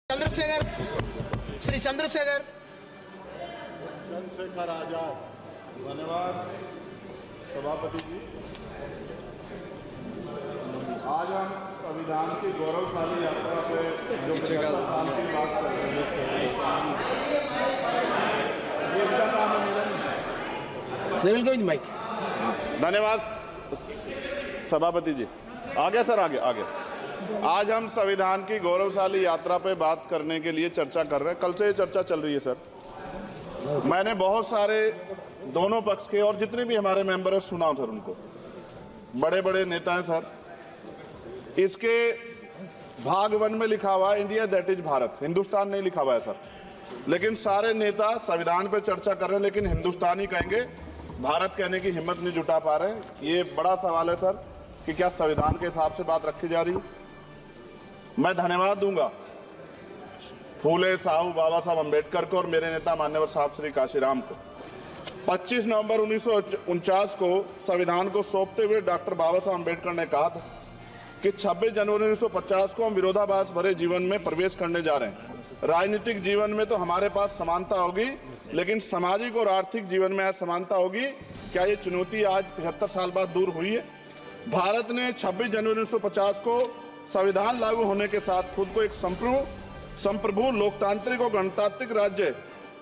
चंद्रशेखर, श्री चंद्रशेखर आजाद। धन्यवाद सभापति जी। आज हम संविधान की गौरवशाली यात्रा पे जो 75 साल की बात कर रहे हैं। धन्यवाद सभापति जी। आगे सर, आगे। आज हम संविधान की गौरवशाली यात्रा पे बात करने के लिए चर्चा कर रहे हैं। कल से ये चर्चा चल रही है सर। मैंने बहुत सारे दोनों पक्ष के और जितने भी हमारे मेंबर हैं सुना सर, उनको बड़े बड़े नेता हैं सर। इसके भाग 1 में लिखा हुआ है India that is Bharat, Hindustan नहीं लिखा हुआ है सर। लेकिन सारे नेता संविधान पे चर्चा कर रहे हैं, लेकिन हिंदुस्तान ही कहेंगे, भारत कहने की हिम्मत नहीं जुटा पा रहे हैं। ये बड़ा सवाल है सर कि क्या संविधान के हिसाब से बात रखी जा रही है। मैं धन्यवाद दूंगा फूले साहू बाबा साहब अम्बेडकर को और मेरे नेता मान्यवर साहब श्री काशीराम को। 25 नवंबर 1949 को संविधान को सौंपते हुए डॉक्टर बाबा साहब अम्बेडकर ने कहा था कि 26 जनवरी 1950 को हम विरोधाभास भरे जीवन में प्रवेश करने जा रहे हैं। राजनीतिक जीवन में तो हमारे पास समानता होगी, लेकिन सामाजिक और आर्थिक जीवन में असमानता होगी। क्या ये चुनौती आज 75 साल बाद दूर हुई है? भारत ने 26 जनवरी 1950 को संविधान लागू होने के साथ खुद को एक संप्रभु लोकतांत्रिक और गणतांत्रिक राज्य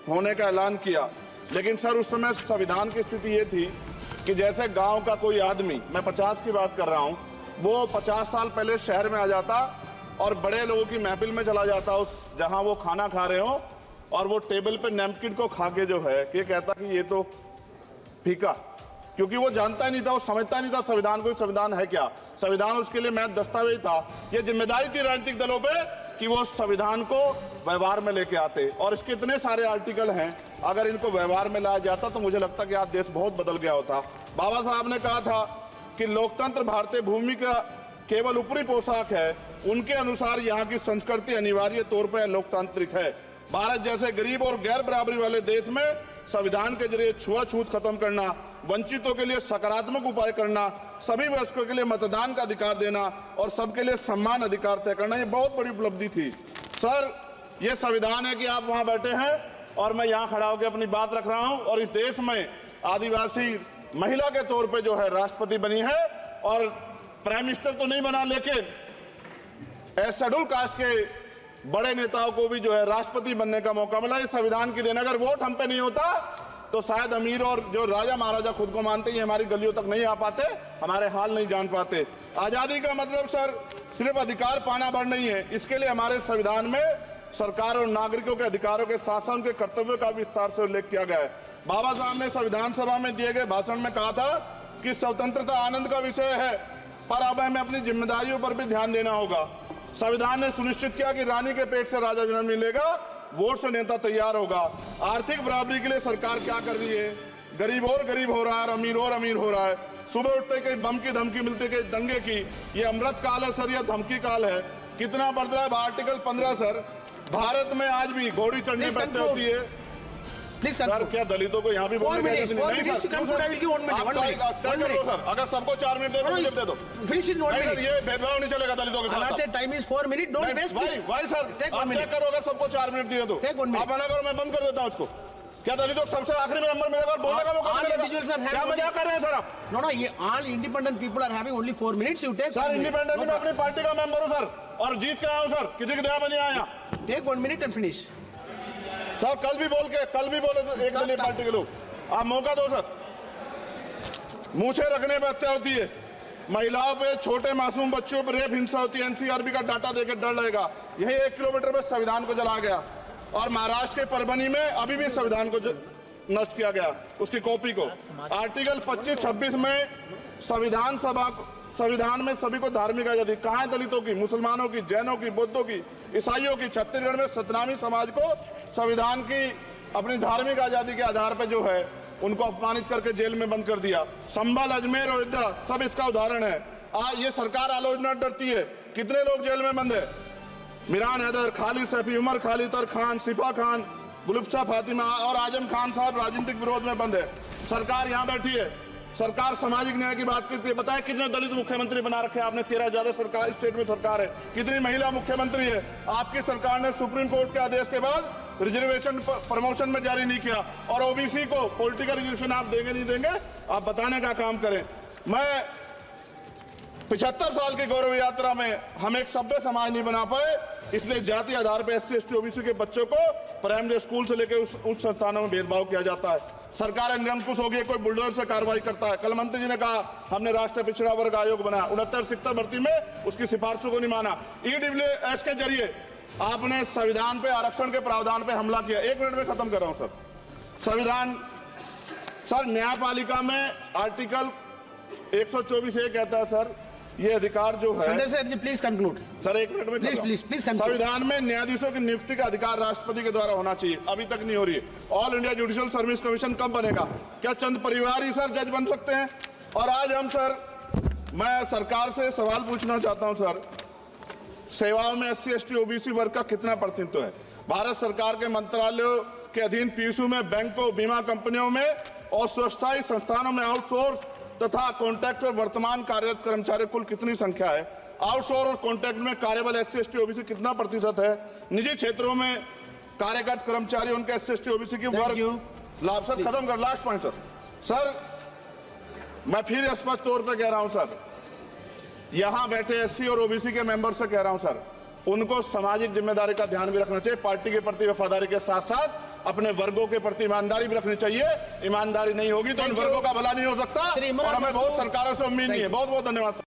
होने का ऐलान किया। लेकिन सर उस समय संविधान की स्थिति ये थी कि जैसे गांव का कोई आदमी, मैं 50 की बात कर रहा हूं, वो 50 साल पहले शहर में आ जाता और बड़े लोगों की महफिल में चला जाता, उस जहां वो खाना खा रहे हो, और वो टेबल पे नैपकिन को खा के जो है ये कहता कि ये तो फीका, क्योंकि वो जानता नहीं था, वो समझता नहीं था संविधान को, संविधान है क्या। संविधान उसके लिए महज दस्तावेज था। ये जिम्मेदारी थी राजनीतिक दलों पे कि वो संविधान को व्यवहार में लेके आते। और इसके इतने सारे आर्टिकल हैं, अगर इनको व्यवहार में लाया जाता तो मुझे लगता कि आज देश बहुत बदल गया होता। बाबा साहब ने कहा था कि लोकतंत्र भारतीय भूमि का केवल ऊपरी पोशाक है, उनके अनुसार यहाँ की संस्कृति अनिवार्य तौर पर लोकतांत्रिक है। भारत जैसे गरीब और गैर बराबरी वाले देश में संविधान के जरिए छुआछूत खत्म करना, वंचितों के लिए सकारात्मक उपाय करना, सभी वयस्कों के लिए मतदान का अधिकार देना और सबके लिए सम्मान अधिकार तय करना, ये बहुत बड़ी उपलब्धि थी सर। ये संविधान है कि आप वहां बैठे हैं और मैं यहाँ खड़ा होकर अपनी बात रख रहा हूं, और इस देश में आदिवासी महिला के तौर पे जो है राष्ट्रपति बनी है, और प्राइम मिनिस्टर तो नहीं बना, लेकिन शेड्यूल कास्ट के बड़े नेताओं को भी जो है राष्ट्रपति बनने का मौका मिला। इस संविधान की देन, अगर वोट हम पे नहीं होता तो शायद अमीर और जो राजा महाराजा खुद को मानते हैं हमारी गलियों तक नहीं आ पाते, हमारे हाल नहीं जान पाते। आजादी का मतलब सर सिर्फ अधिकार पाना भर नहीं है, इसके लिए हमारे संविधान में सरकार और नागरिकों के अधिकारों के शासन के कर्तव्यों का विस्तार से उल्लेख किया गया है। बाबा साहब ने संविधान सभा में दिए गए भाषण में कहा था कि स्वतंत्रता आनंद का विषय है, पर अब हमें अपनी जिम्मेदारियों पर भी ध्यान देना होगा। संविधान ने सुनिश्चित किया कि रानी के पेट से राजा जन्म नहीं लेगा, वोट से नेता तैयार होगा। आर्थिक बराबरी के लिए सरकार क्या कर रही है? गरीब और गरीब हो रहा है, अमीर और अमीर हो रहा है। सुबह उठते कहीं बम की धमकी मिलती, कहीं दंगे की। ये अमृत काल है सर या धमकी काल है? कितना बढ़ रहा है आर्टिकल 15 सर। भारत में आज भी घोड़ी चढ़ने बैठते होती है सर। क्या दलितों को यहाँ भी बोलने की इजाजत नहीं है सर? अगर सबको 4 मिनट दे दो, दे दो। ये भेदभाव नहीं चलेगा दलितों के साथ। Time is 4 minute, don't waste. भाई सर आप चेक करो, अगर सबको 4 मिनट दिए तो आप मना करो, मैं बंद कर देता हूँ इसको। क्या दलितों को सबसे आखिरी में नंबर मिलेगा और बोलने का मौका मिलेगा? क्या मजाक कर रहे हैं सर आप? नो, ये all independent people are having only 4 minutes. You take sir. Independent में अपनी पार्टी का मेंबर हूँ सर, और जीत के आया हूँ सर, किसी की दया में नहीं आया। Take 1 minute and finish sir. कल भी बोले तो एक दलीय पार्टी के लोग, आप मौका दो सर। मूछे रखने पर हत्या होती है, महिलाओं पे, छोटे मासूम बच्चों पर रेप हिंसा होती है। एनसीआरबी का डाटा देकर डर लगेगा। यही 1 किलोमीटर में संविधान को जला गया, और महाराष्ट्र के परभनी में अभी भी संविधान को नष्ट किया गया, उसकी कॉपी को। आर्टिकल 25-26 में संविधान में सभी को धार्मिक आजादी। कहाँ है दलितों की, मुसलमानों की, जैनों की, बौद्धों की, ईसाइयों की? छत्तीसगढ़ में सतनामी समाज को संविधान की अपनी धार्मिक आजादी के आधार पर जो है उनको अपमानित करके जेल में बंद कर दिया। संभल, अजमेर, अयोध्या सब इसका उदाहरण है। आज ये सरकार आलोचना डरती है। कितने लोग जेल में बंद है? मिरान हैदर, खालिद सैफी, उमर खालिद खान, सिफा खान, गुलफ्शा फातिमा और आजम खान साहब राजनीतिक विरोध में बंद है। सरकार यहाँ बैठी है, सरकार सामाजिक न्याय की बात करती है। बताएं कितने दलित मुख्यमंत्री बना रखे हैं आपने? 13 ज्यादा सरकार स्टेट में सरकार है। कितनी महिला मुख्यमंत्री है? आपकी सरकार ने सुप्रीम कोर्ट के आदेश के बाद रिजर्वेशन प्रमोशन में जारी नहीं किया, और ओबीसी को पॉलिटिकल रिजर्वेशन आप देंगे नहीं देंगे, आप बताने का काम करें। मैं 75 साल की गौरव यात्रा में हम एक सभ्य समाज नहीं बना पाए, इसलिए जाति आधार पर SC ST OBC के बच्चों को प्राइमरी स्कूल से लेकर उच्च संस्थानों में भेदभाव किया जाता है। सरकार निरंकुश हो गई, कोई बुलडोजर से कार्रवाई करता है। कल मंत्री जी ने कहा हमने राष्ट्रीय पिछड़ा वर्ग आयोग बनाया, 69 शिक्षक भर्ती में उसकी सिफारिशों को नहीं माना। EWS के जरिए आपने संविधान पे आरक्षण के प्रावधान पे हमला किया। 1 मिनट में खत्म कर रहा हूं सर। संविधान सर, न्यायपालिका में आर्टिकल 124 ये कहता है सर, ये अधिकार जो है, Sanjay sir ji please conclude sir 1 minute में प्लीज संविधान में न्यायाधीशों की नियुक्ति का अधिकार राष्ट्रपति के द्वारा होना चाहिए, अभी तक नहीं हो रही है। All India judicial service commission कब बनेगा? क्या चंद परिवार ही सर जज बन सकते हैं? और आज हम सर, मैं सरकार से सवाल पूछना चाहता हूं सर, सेवाओं में SC ST OBC वर्ग का कितना प्रतिनिधित्व है? भारत सरकार के मंत्रालयों के अधीन PSU में, बैंकों, बीमा कंपनियों में और स्वच्छता संस्थानों में आउटसोर्स तथा कॉन्ट्रैक्ट पर वर्तमान कार्यरत कर्मचारी कुल कितनी संख्या है? आउटसोर्स और कॉन्ट्रैक्ट में कार्यबल SC ST OBC कितना प्रतिशत है? निजी क्षेत्रों में कार्यरत कर्मचारी, उनके SC ST OBC की वर्ग लाभ। सर खत्म कर, लास्ट पॉइंट सर। सर मैं फिर स्पष्ट तौर पर कह रहा हूं सर, यहां बैठे SC और OBC के मेंबर से कह रहा हूं सर, उनको सामाजिक जिम्मेदारी का ध्यान भी रखना चाहिए। पार्टी के प्रति वफादारी के साथ साथ अपने वर्गों के प्रति ईमानदारी भी रखनी चाहिए। ईमानदारी नहीं होगी तो इन वर्गों का भला नहीं हो सकता, और हमें बहुत सरकारों से उम्मीद नहीं है। बहुत बहुत धन्यवाद।